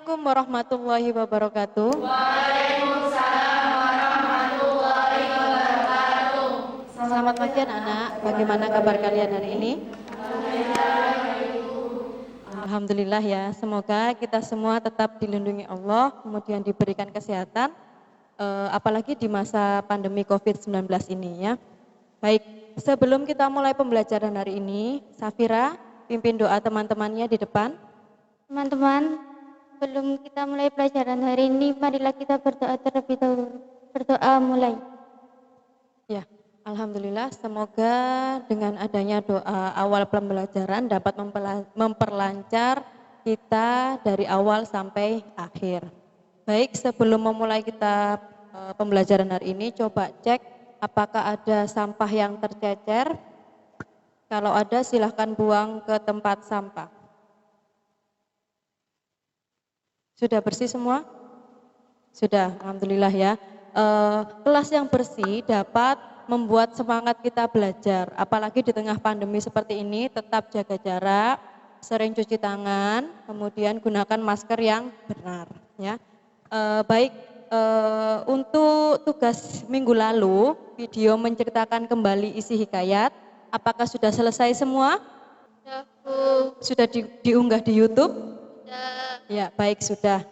Assalamualaikum warahmatullahi wabarakatuh. Waalaikumsalam warahmatullahi wabarakatuh. Selamat pagi anak-anak. Bagaimana kabar kalian hari ini? Alhamdulillah ya. Semoga kita semua tetap dilindungi Allah, kemudian diberikan kesehatan, apalagi di masa pandemi COVID-19 ini ya. Baik, sebelum kita mulai pembelajaran hari ini, Safira pimpin doa teman-temannya di depan. Teman-teman, sebelum kita mulai pelajaran hari ini, marilah kita berdoa terlebih dahulu. Berdoa mulai. Ya, alhamdulillah semoga dengan adanya doa awal pembelajaran dapat memperlancar kita dari awal sampai akhir. Baik, sebelum memulai kita pembelajaran hari ini, coba cek apakah ada sampah yang tercecer. Kalau ada silahkan buang ke tempat sampah. Sudah bersih semua? Sudah, alhamdulillah ya. Kelas yang bersih dapat membuat semangat kita belajar, apalagi di tengah pandemi seperti ini. Tetap jaga jarak, sering cuci tangan, kemudian gunakan masker yang benar ya. Baik, untuk tugas minggu lalu video menceritakan kembali isi hikayat, apakah sudah selesai semua? Sudah diunggah di YouTube? Ya, baik, sudah.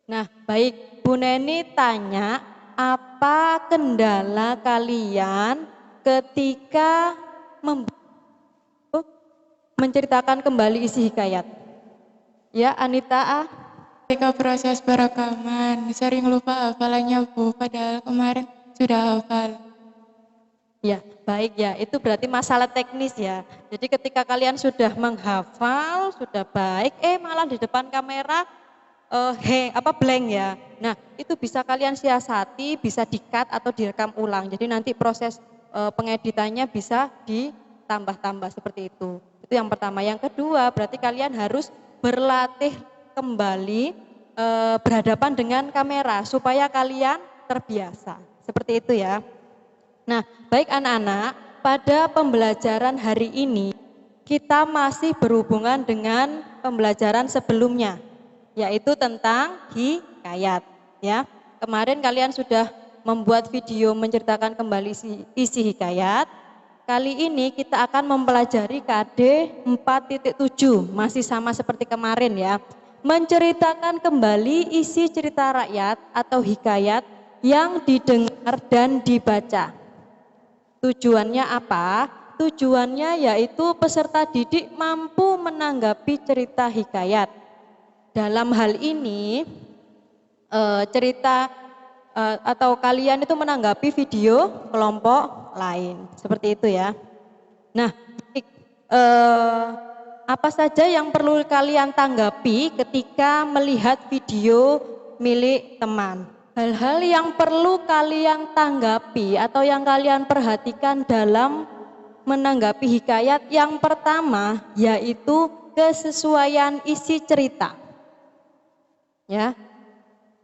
Nah, baik, Bu Neni tanya, apa kendala kalian ketika menceritakan kembali isi hikayat? Ya, Anita. Ketika proses perekaman, sering lupa hafalannya Bu, padahal kemarin sudah hafal. Ya, baik ya, itu berarti masalah teknis ya. Jadi ketika kalian sudah menghafal, sudah baik, malah di depan kamera blank ya. Nah, itu bisa kalian siasati, bisa di-cut atau direkam ulang. Jadi nanti proses pengeditannya bisa ditambah-tambah seperti itu. Itu yang pertama. Yang kedua, berarti kalian harus berlatih kembali berhadapan dengan kamera supaya kalian terbiasa. Seperti itu ya. Nah, baik anak-anak, pada pembelajaran hari ini kita masih berhubungan dengan pembelajaran sebelumnya, yaitu tentang hikayat ya. Kemarin kalian sudah membuat video menceritakan kembali isi hikayat. Kali ini kita akan mempelajari KD 4.7, masih sama seperti kemarin ya. Menceritakan kembali isi cerita rakyat atau hikayat yang didengar dan dibaca. Tujuannya apa? Tujuannya yaitu peserta didik mampu menanggapi cerita hikayat. Dalam hal ini atau kalian itu menanggapi video kelompok lain. Seperti itu ya. Nah, apa saja yang perlu kalian tanggapi ketika melihat video milik teman? Hal-hal yang perlu kalian tanggapi atau yang kalian perhatikan dalam menanggapi hikayat, yang pertama yaitu kesesuaian isi cerita. Ya.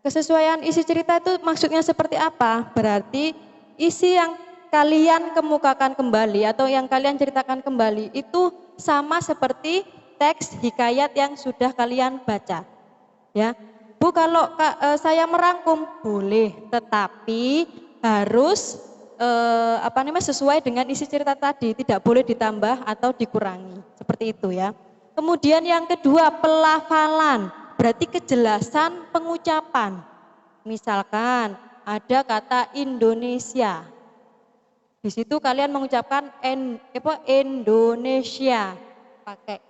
Kesesuaian isi cerita itu maksudnya seperti apa? Berarti isi yang kalian kemukakan kembali atau yang kalian ceritakan kembali itu sama seperti teks hikayat yang sudah kalian baca. Ya. Bu, kalau saya merangkum boleh, tetapi harus sesuai dengan isi cerita tadi, tidak boleh ditambah atau dikurangi. Seperti itu ya. Kemudian yang kedua, pelafalan, berarti kejelasan pengucapan. Misalkan ada kata Indonesia. Di situ kalian mengucapkan Indonesia pakai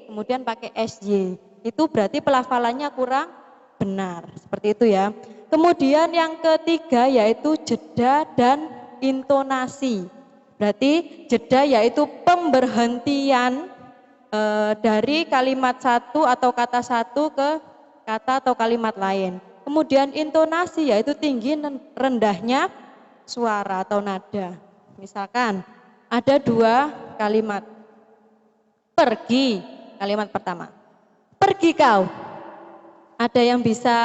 kemudian pakai SY. Itu berarti pelafalannya kurang benar, seperti itu ya. Kemudian yang ketiga yaitu jeda dan intonasi. Berarti jeda yaitu pemberhentian dari kalimat satu atau kata satu ke kata atau kalimat lain. Kemudian intonasi yaitu tinggi dan rendahnya suara atau nada. Misalkan ada dua kalimat. Pergi, kalimat pertama. Pergi kau. Ada yang bisa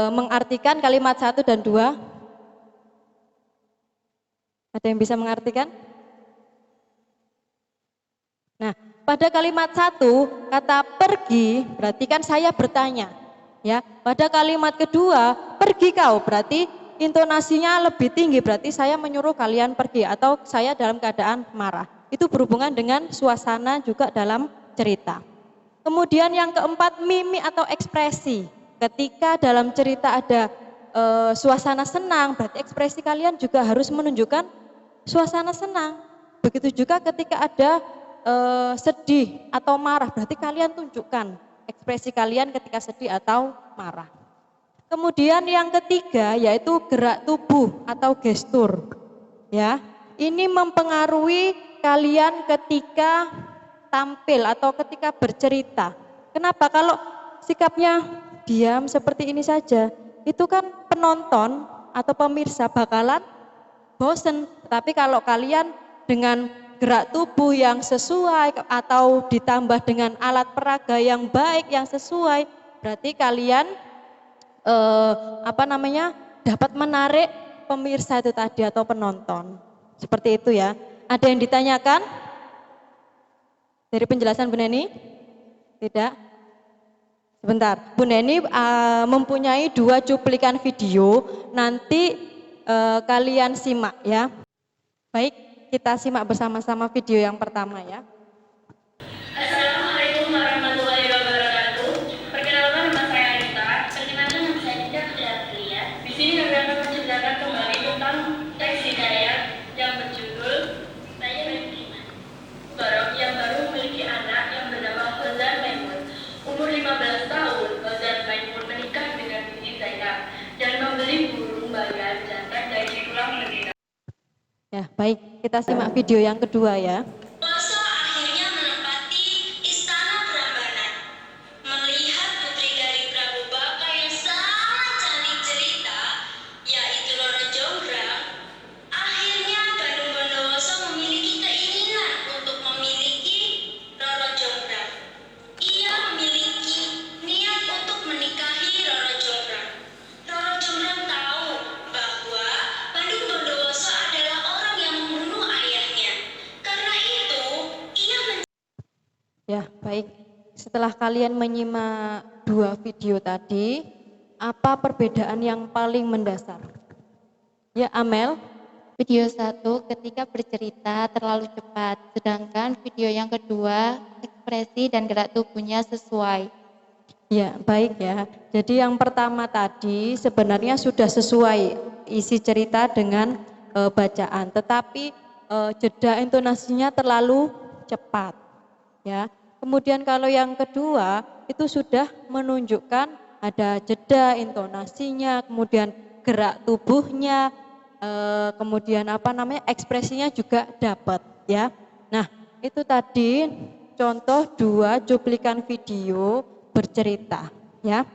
mengartikan kalimat 1 dan 2? Ada yang bisa mengartikan? Nah, Pada kalimat 1, kata pergi, berarti kan saya bertanya. Ya, pada kalimat kedua, pergi kau, berarti intonasinya lebih tinggi, berarti saya menyuruh kalian pergi atau saya dalam keadaan marah. Itu berhubungan dengan suasana juga dalam cerita. Kemudian yang keempat, mimik atau ekspresi. Ketika dalam cerita ada suasana senang, berarti ekspresi kalian juga harus menunjukkan suasana senang. Begitu juga ketika ada sedih atau marah, berarti kalian tunjukkan ekspresi kalian ketika sedih atau marah. Kemudian yang ketiga yaitu gerak tubuh atau gestur. Ya, ini mempengaruhi kalian ketika tampil atau ketika bercerita. Kenapa? Kalau sikapnya diam seperti ini saja, itu kan penonton atau pemirsa bakalan bosen. Tapi kalau kalian dengan gerak tubuh yang sesuai atau ditambah dengan alat peraga yang baik, yang sesuai, berarti kalian dapat menarik pemirsa itu tadi atau penonton. Seperti itu ya. Ada yang ditanyakan dari penjelasan Bu Neni? Tidak? Sebentar, Bu Neni mempunyai 2 cuplikan video, nanti kalian simak ya. Baik, kita simak bersama-sama video yang pertama ya. Assalamualaikum warahmatullahi wabarakatuh. Perkenalkan, nama saya Anita. Perkenalkan, nama saya Dinda Fitriya. Di sini kami akan menceritakan kembali tentang teks hidayat yang berjudul Saya Beriman. Barok yang baru memiliki anak yang bernama Fauzan Maimun. Umur 15 tahun, Fauzan Maimun menikah dengan Siti Zainab dan membeli burung bagan jantan dari tulang betina. Ya, baik, kita simak video yang kedua ya. Poso akhirnya menempati istana Prambanan. Melihat putri dari Prabu Baka yang sangat cantik cerita, yaitu Roro Jonggrang, akhirnya Bandung Bondowoso memiliki keinginan untuk memiliki Roro Jonggrang. Ia memiliki niat untuk menikahi Roro Jonggrang. Roro Jonggrang tahu bahwa Bandung Bondowoso adalah orang yang membunuh ayahnya. Karena itu, ia Ya, baik. Setelah kalian menyimak 2 video tadi, apa perbedaan yang paling mendasar? Ya, Amel. Video 1 ketika bercerita terlalu cepat, sedangkan video yang kedua ekspresi dan gerak tubuhnya sesuai. Ya, baik ya. Jadi yang pertama tadi sebenarnya sudah sesuai isi cerita dengan bacaan, tetapi jeda intonasinya terlalu cepat. Ya. Kemudian kalau yang kedua itu sudah menunjukkan ada jeda intonasinya, kemudian gerak tubuhnya, kemudian ekspresinya juga dapat ya. Nah, itu tadi contoh 2 cuplikan video bercerita ya.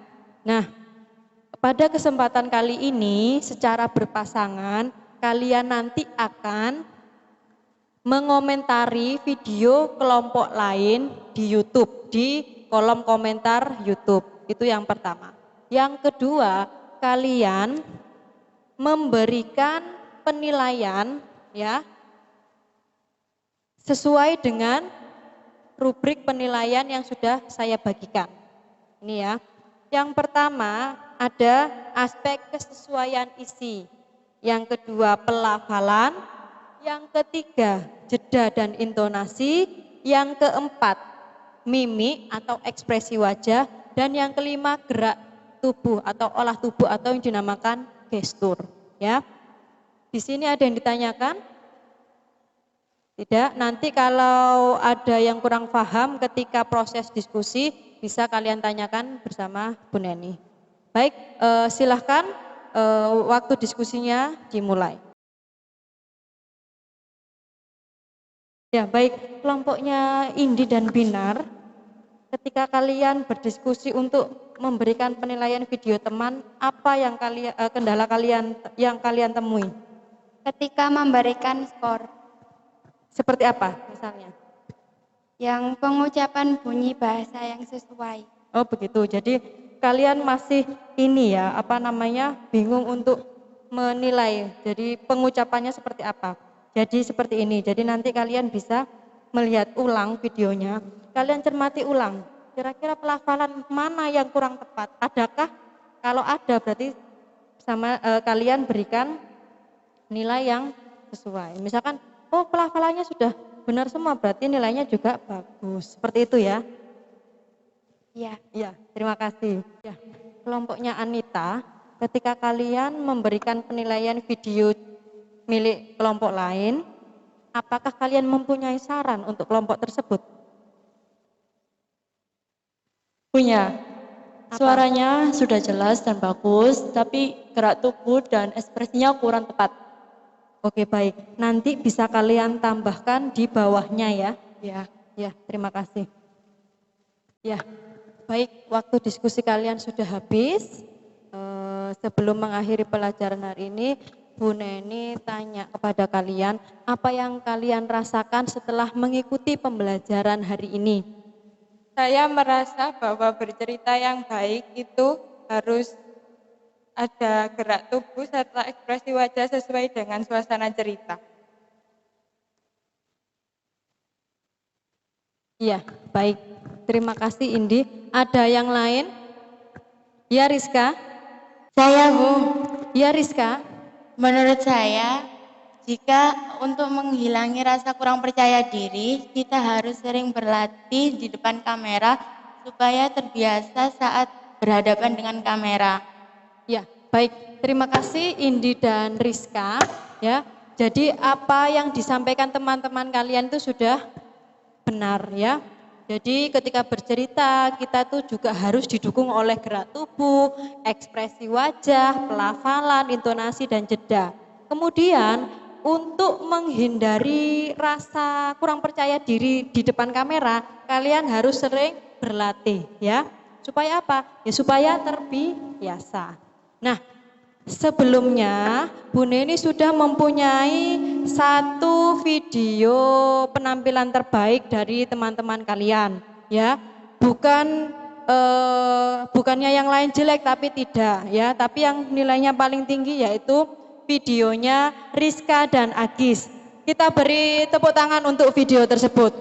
Nah, pada kesempatan kali ini secara berpasangan kalian nanti akan mengomentari video kelompok lain di YouTube, di kolom komentar YouTube. Itu yang pertama. Yang kedua, kalian memberikan penilaian ya sesuai dengan rubrik penilaian yang sudah saya bagikan. Ini ya. Yang pertama ada aspek kesesuaian isi. Yang kedua pelafalan. Yang ketiga jeda dan intonasi. Yang keempat mimik atau ekspresi wajah. Dan yang kelima gerak tubuh atau olah tubuh atau yang dinamakan gestur. Ya. Di sini ada yang ditanyakan? Tidak, nanti kalau ada yang kurang paham ketika proses diskusi bisa kalian tanyakan bersama Bu Neni. Baik, silahkan waktu diskusinya dimulai. Ya baik, kelompoknya Indi dan Binar, ketika kalian berdiskusi untuk memberikan penilaian video teman, apa yang kendala kalian yang kalian temui? Ketika memberikan skor, Seperti apa misalnya? yang pengucapan bunyi bahasa yang sesuai. Oh begitu, jadi kalian masih ini ya, bingung untuk menilai, jadi pengucapannya seperti apa. Jadi seperti ini, jadi nanti kalian bisa melihat ulang videonya, kalian cermati ulang. Kira-kira pelafalan mana yang kurang tepat? Adakah? Kalau ada berarti kalian berikan nilai yang sesuai. Misalkan, oh pelafalannya sudah benar semua, berarti nilainya juga bagus. Seperti itu ya. Iya. Ya, terima kasih. Ya, kelompoknya Anita, ketika kalian memberikan penilaian video milik kelompok lain, apakah kalian mempunyai saran untuk kelompok tersebut? Punya. Apa? Suaranya sudah jelas dan bagus, tapi gerak tubuh dan ekspresinya kurang tepat. Oke, baik. Nanti bisa kalian tambahkan di bawahnya ya. Ya. Ya, terima kasih. Ya, baik. Waktu diskusi kalian sudah habis. Sebelum mengakhiri pelajaran hari ini, Bu Neni tanya kepada kalian, apa yang kalian rasakan setelah mengikuti pembelajaran hari ini? Saya merasa bahwa bercerita yang baik itu harus ada gerak tubuh serta ekspresi wajah sesuai dengan suasana cerita. Iya, baik. Terima kasih Indi. Ada yang lain? Ya Rizka? Saya, Bu. Ya Rizka? Menurut saya, jika untuk menghilangi rasa kurang percaya diri, kita harus sering berlatih di depan kamera supaya terbiasa saat berhadapan dengan kamera. Ya, baik. Terima kasih Indi dan Rizka. Ya, jadi apa yang disampaikan teman-teman kalian itu sudah benar ya. Jadi ketika bercerita kita tuh juga harus didukung oleh gerak tubuh, ekspresi wajah, pelafalan, intonasi dan jeda. Kemudian untuk menghindari rasa kurang percaya diri di depan kamera, kalian harus sering berlatih ya. Supaya apa? Ya supaya terbiasa. Nah, sebelumnya Bu Neni sudah mempunyai satu video penampilan terbaik dari teman-teman kalian ya. Bukannya yang lain jelek tapi tidak ya, tapi yang nilainya paling tinggi yaitu videonya Rizka dan Agis. Kita beri tepuk tangan untuk video tersebut.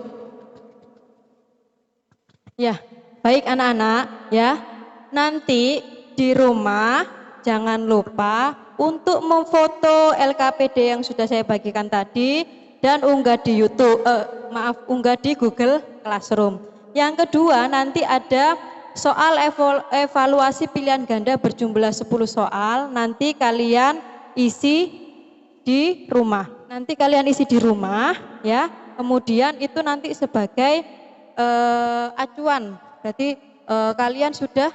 Ya, baik anak-anak ya. Nanti di rumah jangan lupa untuk memfoto LKPD yang sudah saya bagikan tadi dan unggah di YouTube, unggah di Google Classroom. Yang kedua, nanti ada soal evaluasi pilihan ganda berjumlah 10 soal, nanti kalian isi di rumah. Nanti kalian isi di rumah ya. Kemudian itu nanti sebagai acuan. Berarti kalian sudah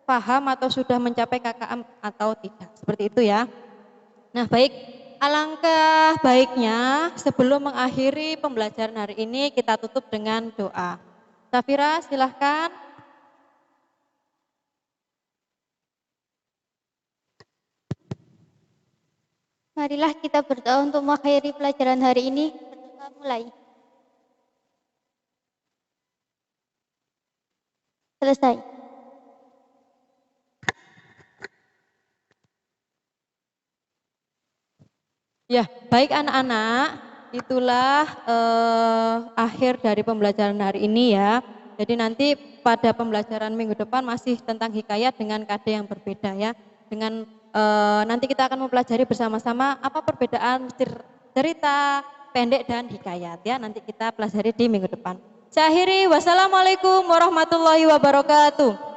paham atau sudah mencapai KKM atau tidak. Seperti itu ya. Nah, baik. Alangkah baiknya sebelum mengakhiri pembelajaran hari ini kita tutup dengan doa. Safira, silahkan. Marilah kita berdoa untuk mengakhiri pelajaran hari ini. Berdoa mulai. Selesai. Ya, baik anak-anak, itulah akhir dari pembelajaran hari ini ya. Jadi nanti pada pembelajaran minggu depan masih tentang hikayat dengan KD yang berbeda ya. Dengan nanti kita akan mempelajari bersama-sama apa perbedaan cerita pendek dan hikayat ya. Nanti kita pelajari di minggu depan. Saya akhiri, wassalamualaikum warahmatullahi wabarakatuh.